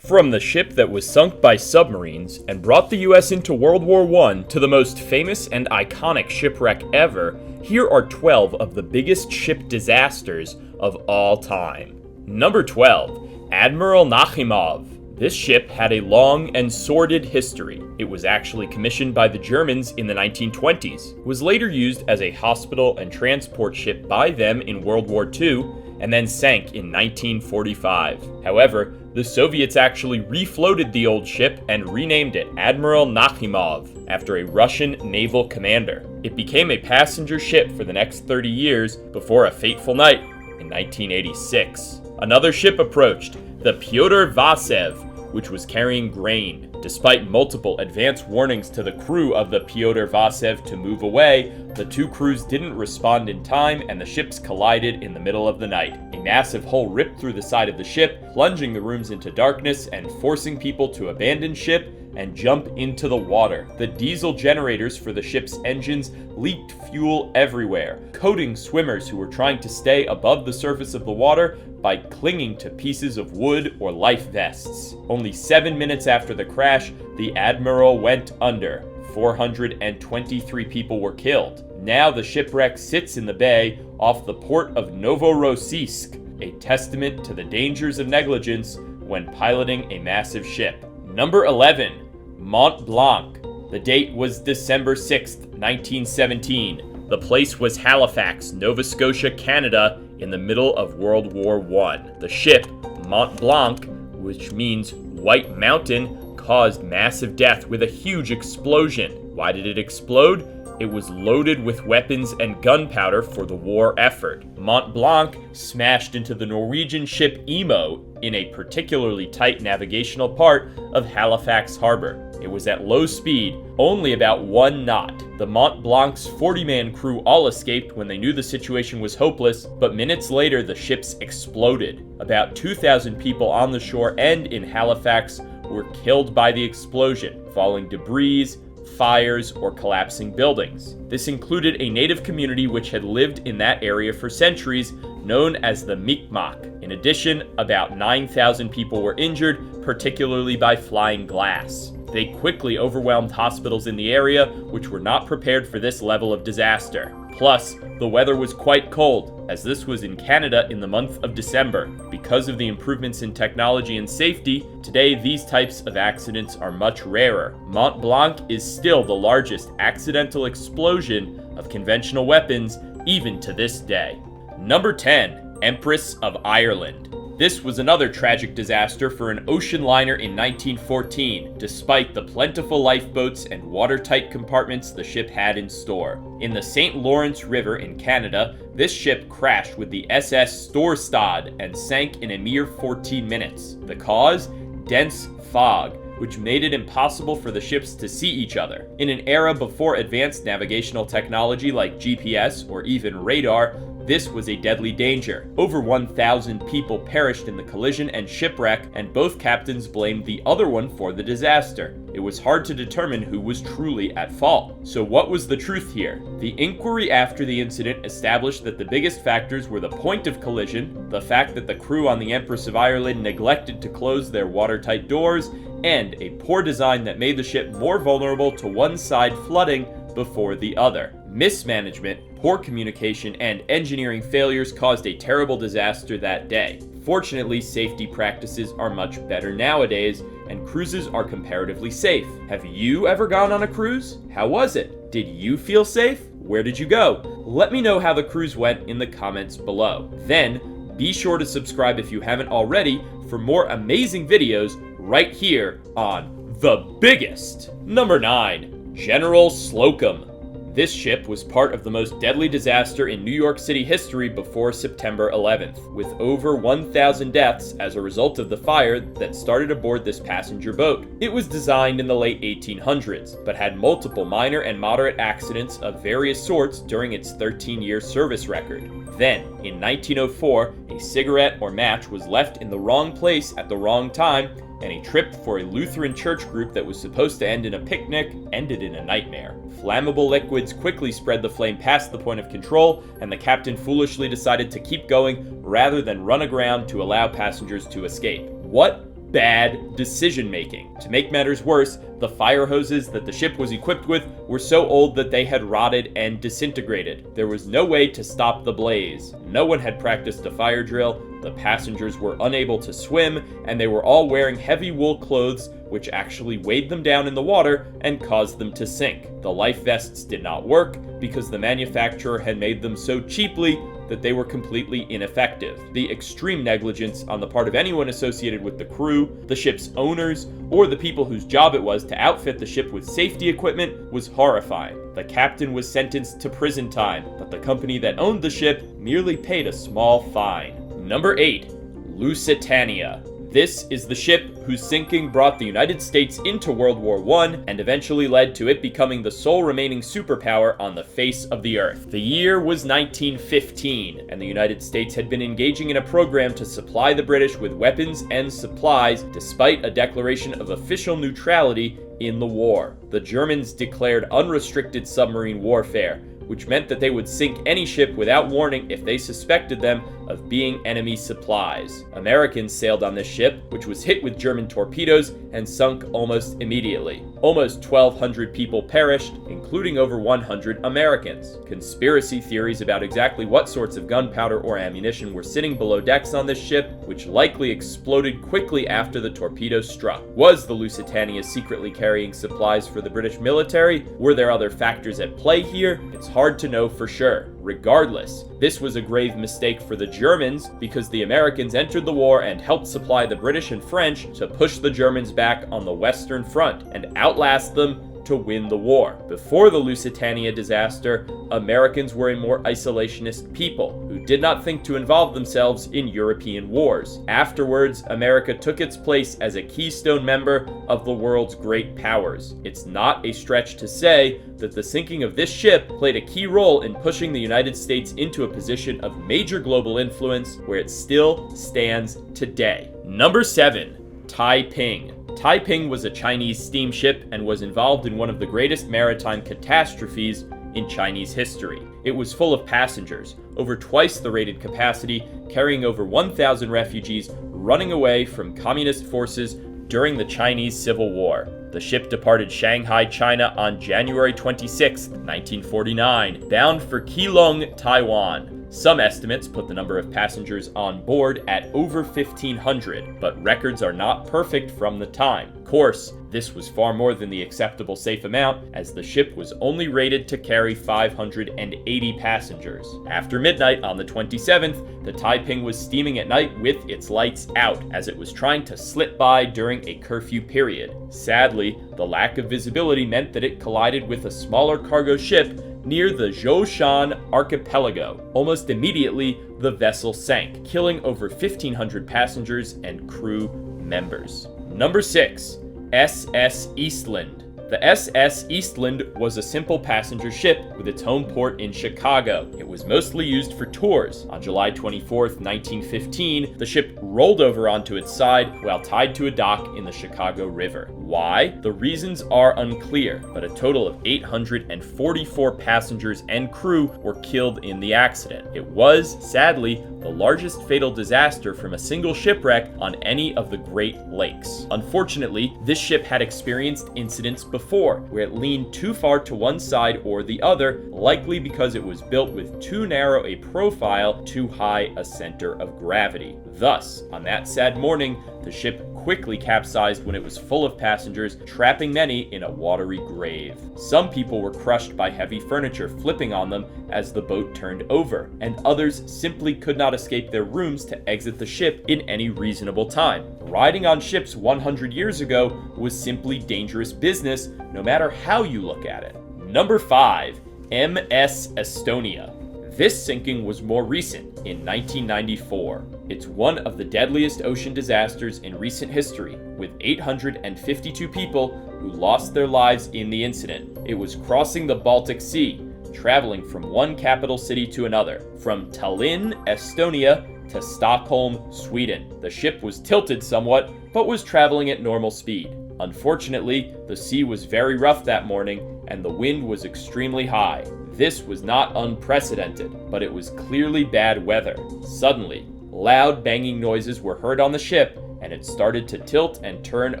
From the ship that was sunk by submarines and brought the US into World War I to the most famous and iconic shipwreck ever, here are 12 of the biggest ship disasters of all time. Number 12. Admiral Nakhimov. This ship had a long and sordid history. It was actually commissioned by the Germans in the 1920s, was later used as a hospital and transport ship by them in World War II, and then sank in 1945. However, the Soviets actually refloated the old ship and renamed it Admiral Nakhimov after a Russian naval commander. It became a passenger ship for the next 30 years before a fateful night in 1986. Another ship approached, the Pyotr Vasev, which was carrying grain. Despite multiple advance warnings to the crew of the Pyotr Vasev to move away, the two crews didn't respond in time and the ships collided in the middle of the night. A massive hole ripped through the side of the ship, plunging the rooms into darkness and forcing people to abandon ship and jump into the water. The diesel generators for the ship's engines leaked fuel everywhere, coating swimmers who were trying to stay above the surface of the water by clinging to pieces of wood or life vests. Only 7 minutes after the crash, the Admiral went under. 423 people were killed. Now the shipwreck sits in the bay off the port of Novorossiysk, a testament to the dangers of negligence when piloting a massive ship. Number 11. Mont Blanc. The date was December 6, 1917. The place was Halifax, Nova Scotia, Canada, in the middle of World War I. The ship, Mont Blanc, which means White Mountain, caused massive death with a huge explosion. Why did it explode? It was loaded with weapons and gunpowder for the war effort. Mont Blanc smashed into the Norwegian ship Emo in a particularly tight navigational part of Halifax Harbor. It was at low speed, only about 1 knot. The Mont Blanc's 40-man crew all escaped when they knew the situation was hopeless, but minutes later the ships exploded. About 2,000 people on the shore and in Halifax were killed by the explosion, falling debris, fires, or collapsing buildings. This included a native community which had lived in that area for centuries, known as the Mi'kmaq. In addition, about 9,000 people were injured, particularly by flying glass. They quickly overwhelmed hospitals in the area, which were not prepared for this level of disaster. Plus, the weather was quite cold, as this was in Canada in the month of December. Because of the improvements in technology and safety, today these types of accidents are much rarer. Mont Blanc is still the largest accidental explosion of conventional weapons, even to this day. Number 10. Empress of Ireland. This was another tragic disaster for an ocean liner in 1914, despite the plentiful lifeboats and watertight compartments the ship had in store. In the St. Lawrence River in Canada, this ship crashed with the SS Storstad and sank in a mere 14 minutes. The cause? Dense fog, which made it impossible for the ships to see each other. In an era before advanced navigational technology like GPS or even radar, this was a deadly danger. Over 1,000 people perished in the collision and shipwreck, and both captains blamed the other one for the disaster. It was hard to determine who was truly at fault. So what was the truth here? The inquiry after the incident established that the biggest factors were the point of collision, the fact that the crew on the Empress of Ireland neglected to close their watertight doors, and a poor design that made the ship more vulnerable to one side flooding before the other. Mismanagement, poor communication, and engineering failures caused a terrible disaster that day. Fortunately, safety practices are much better nowadays, and cruises are comparatively safe. Have you ever gone on a cruise? How was it? Did you feel safe? Where did you go? Let me know how the cruise went in the comments below. Then, be sure to subscribe if you haven't already for more amazing videos right here on The Biggest. Number 9. General Slocum. This ship was part of the most deadly disaster in New York City history before September 11th, with over 1,000 deaths as a result of the fire that started aboard this passenger boat. It was designed in the late 1800s, but had multiple minor and moderate accidents of various sorts during its 13-year service record. Then, in 1904, a cigarette or match was left in the wrong place at the wrong time, and a trip for a Lutheran church group that was supposed to end in a picnic ended in a nightmare. Flammable liquids quickly spread the flame past the point of control, and the captain foolishly decided to keep going rather than run aground to allow passengers to escape. What bad decision-making. To make matters worse, the fire hoses that the ship was equipped with were so old that they had rotted and disintegrated. There was no way to stop the blaze. No one had practiced a fire drill, the passengers were unable to swim, and they were all wearing heavy wool clothes which actually weighed them down in the water and caused them to sink. The life vests did not work because the manufacturer had made them so cheaply that they were completely ineffective. The extreme negligence on the part of anyone associated with the crew, the ship's owners, or the people whose job it was to outfit the ship with safety equipment was horrifying. The captain was sentenced to prison time, but the company that owned the ship merely paid a small fine. Number 8. Lucitania. This is the ship whose sinking brought the United States into World War I and eventually led to it becoming the sole remaining superpower on the face of the Earth. The year was 1915, and the United States had been engaging in a program to supply the British with weapons and supplies despite a declaration of official neutrality in the war. The Germans declared unrestricted submarine warfare, which meant that they would sink any ship without warning if they suspected them of being enemy supplies. Americans sailed on this ship, which was hit with German torpedoes and sunk almost immediately. Almost 1,200 people perished, including over 100 Americans. Conspiracy theories about exactly what sorts of gunpowder or ammunition were sitting below decks on this ship, which likely exploded quickly after the torpedo struck. Was the Lusitania secretly carrying supplies for the British military? Were there other factors at play here? It's hard to know for sure. Regardless, this was a grave mistake for the Germans because the Americans entered the war and helped supply the British and French to push the Germans back on the Western Front and outlast them to win the war. Before the Lusitania disaster, Americans were a more isolationist people who did not think to involve themselves in European wars. Afterwards, America took its place as a keystone member of the world's great powers. It's not a stretch to say that the sinking of this ship played a key role in pushing the United States into a position of major global influence where it still stands today. Number 7. Taiping. Taiping was a Chinese steamship and was involved in one of the greatest maritime catastrophes in Chinese history. It was full of passengers, over twice the rated capacity, carrying over 1,000 refugees running away from communist forces during the Chinese Civil War. The ship departed Shanghai, China on January 26, 1949, bound for Keelung, Taiwan. Some estimates put the number of passengers on board at over 1,500, but records are not perfect from the time. Of course, this was far more than the acceptable safe amount, as the ship was only rated to carry 580 passengers. After midnight on the 27th, the Taiping was steaming at night with its lights out, as it was trying to slip by during a curfew period. Sadly, the lack of visibility meant that it collided with a smaller cargo ship near the Zhoushan archipelago. Almost immediately, the vessel sank, killing over 1,500 passengers and crew members. Number 6. SS Eastland. The SS Eastland was a simple passenger ship with its home port in Chicago. It was mostly used for tours. On July 24, 1915, the ship rolled over onto its side while tied to a dock in the Chicago River. Why? The reasons are unclear, but a total of 844 passengers and crew were killed in the accident. It was, sadly, the largest fatal disaster from a single shipwreck on any of the Great Lakes. Unfortunately, this ship had experienced incidents before, where it leaned too far to one side or the other, likely because it was built with too narrow a profile, too high a center of gravity. Thus, on that sad morning, the ship quickly capsized when it was full of passengers, trapping many in a watery grave. Some people were crushed by heavy furniture flipping on them as the boat turned over, and others simply could not escape their rooms to exit the ship in any reasonable time. Riding on ships 100 years ago was simply dangerous business, no matter how you look at it. Number 5. MS Estonia. This sinking was more recent, in 1994. It's one of the deadliest ocean disasters in recent history, with 852 people who lost their lives in the incident. It was crossing the Baltic Sea, traveling from one capital city to another, from Tallinn, Estonia, to Stockholm, Sweden. The ship was tilted somewhat, but was traveling at normal speed. Unfortunately, the sea was very rough that morning, and the wind was extremely high. This was not unprecedented, but it was clearly bad weather. Suddenly, loud banging noises were heard on the ship, and it started to tilt and turn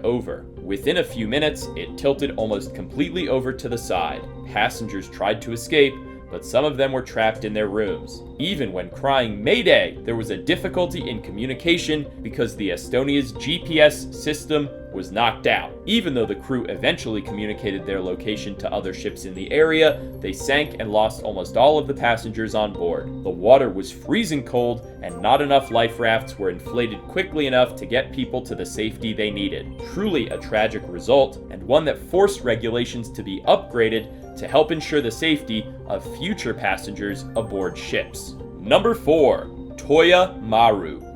over. Within a few minutes, it tilted almost completely over to the side. Passengers tried to escape, but some of them were trapped in their rooms. Even when crying "Mayday," there was a difficulty in communication because the Estonia's GPS system was knocked out. Even though the crew eventually communicated their location to other ships in the area, they sank and lost almost all of the passengers on board. The water was freezing cold, and not enough life rafts were inflated quickly enough to get people to the safety they needed. Truly a tragic result, and one that forced regulations to be upgraded to help ensure the safety of future passengers aboard ships. Number 4. Toyamaru.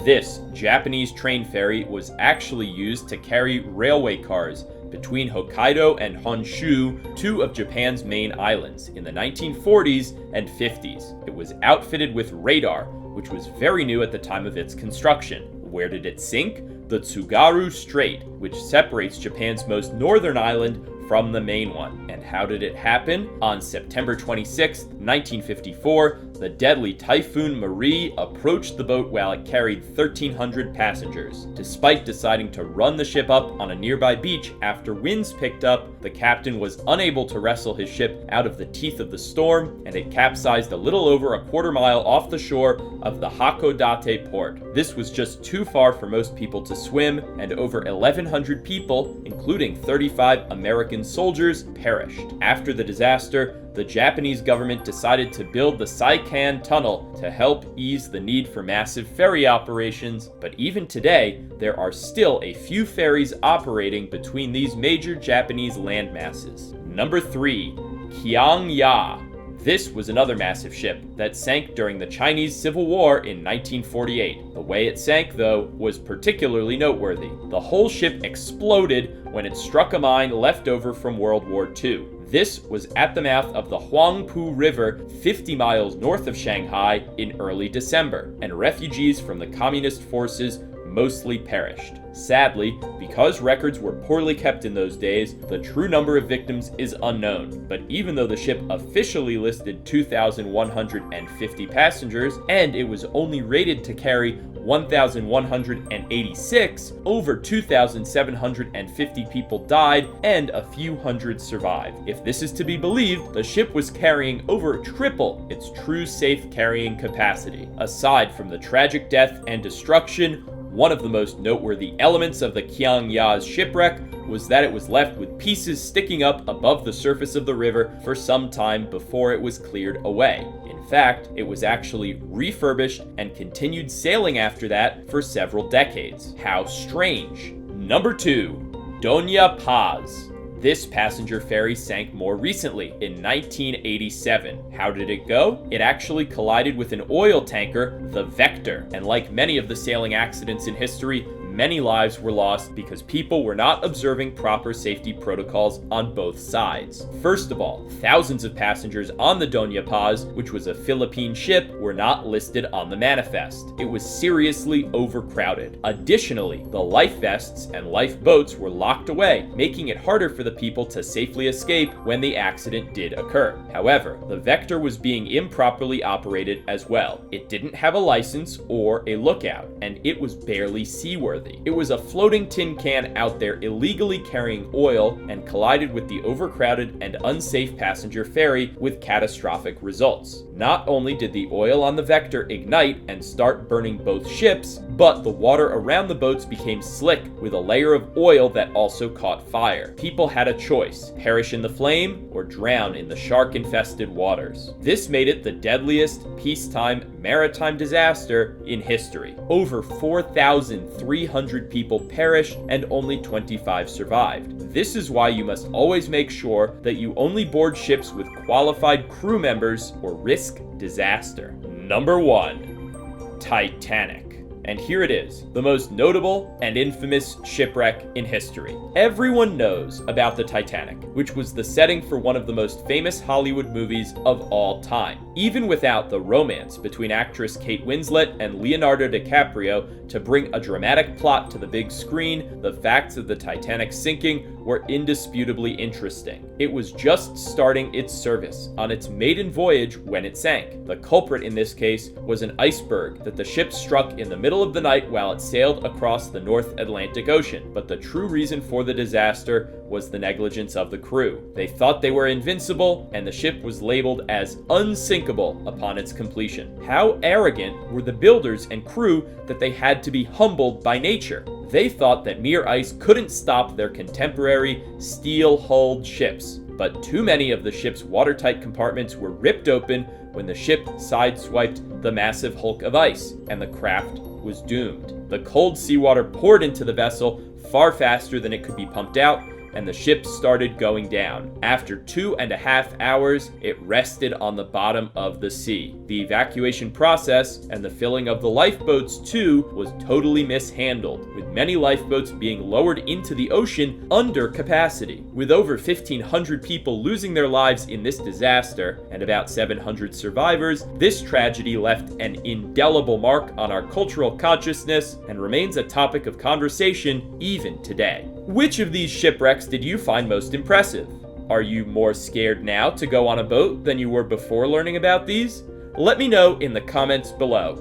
This Japanese train ferry was actually used to carry railway cars between Hokkaido and Honshu, two of Japan's main islands, in the 1940s and 50s. It was outfitted with radar, which was very new at the time of its construction. Where did it sink? The Tsugaru Strait, which separates Japan's most northern island from the main one. And how did it happen? On September 26, 1954, the deadly Typhoon Marie approached the boat while it carried 1,300 passengers. Despite deciding to run the ship up on a nearby beach after winds picked up, the captain was unable to wrestle his ship out of the teeth of the storm, and it capsized a little over a quarter mile off the shore of the Hakodate port. This was just too far for most people to swim, and over 1,100 people, including 35 American soldiers, perished. After the disaster, the Japanese government decided to build the Saikan Tunnel to help ease the need for massive ferry operations, but even today, there are still a few ferries operating between these major Japanese landmasses. Number 3. Xiangyun. This was another massive ship that sank during the Chinese Civil War in 1948. The way it sank, though, was particularly noteworthy. The whole ship exploded when it struck a mine left over from World War II. This was at the mouth of the Huangpu River, 50 miles north of Shanghai, in early December, and refugees from the communist forces mostly perished. Sadly, because records were poorly kept in those days, the true number of victims is unknown. But even though the ship officially listed 2,150 passengers, and it was only rated to carry 1,186, over 2,750 people died and a few hundred survived. If this is to be believed, the ship was carrying over triple its true safe carrying capacity. Aside from the tragic death and destruction, one of the most noteworthy elements of the Xiangyun's shipwreck was that it was left with pieces sticking up above the surface of the river for some time before it was cleared away. In fact, it was actually refurbished and continued sailing after that for several decades. How strange. Number 2. Dona Paz. This passenger ferry sank more recently, in 1987. How did it go? It actually collided with an oil tanker, the Vector, and like many of the sailing accidents in history, many lives were lost because people were not observing proper safety protocols on both sides. First of all, thousands of passengers on the Dona Paz, which was a Philippine ship, were not listed on the manifest. It was seriously overcrowded. Additionally, the life vests and lifeboats were locked away, making it harder for the people to safely escape when the accident did occur. However, the Vector was being improperly operated as well. It didn't have a license or a lookout, and it was barely seaworthy. It was a floating tin can out there illegally carrying oil and collided with the overcrowded and unsafe passenger ferry with catastrophic results. Not only did the oil on the Vector ignite and start burning both ships, but the water around the boats became slick with a layer of oil that also caught fire. People had a choice: perish in the flame or drown in the shark-infested waters. This made it the deadliest peacetime maritime disaster in history. Over 4,300 people perished and only 25 survived. This is why you must always make sure that you only board ships with qualified crew members or risk disaster. Number 1. Titanic. And here it is, the most notable and infamous shipwreck in history. Everyone knows about the Titanic, which was the setting for one of the most famous Hollywood movies of all time. Even without the romance between actress Kate Winslet and Leonardo DiCaprio to bring a dramatic plot to the big screen, the facts of the Titanic sinking were indisputably interesting. It was just starting its service on its maiden voyage when it sank. The culprit in this case was an iceberg that the ship struck in the middle middle of the night while it sailed across the North Atlantic Ocean, but the true reason for the disaster was the negligence of the crew. They thought they were invincible, and the ship was labeled as unsinkable upon its completion. How arrogant were the builders and crew that they had to be humbled by nature? They thought that mere ice couldn't stop their contemporary steel-hulled ships, but too many of the ship's watertight compartments were ripped open when the ship sideswiped the massive hulk of ice, and the craft was doomed. The cold seawater poured into the vessel far faster than it could be pumped out, and the ship started going down. After 2.5 hours, it rested on the bottom of the sea. The evacuation process and the filling of the lifeboats too was totally mishandled, with many lifeboats being lowered into the ocean under capacity. With over 1,500 people losing their lives in this disaster and about 700 survivors, this tragedy left an indelible mark on our cultural consciousness and remains a topic of conversation even today. Which of these shipwrecks did you find most impressive? Are you more scared now to go on a boat than you were before learning about these? Let me know in the comments below.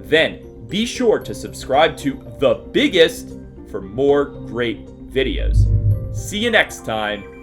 Then, be sure to subscribe to The Biggest for more great videos. See you next time.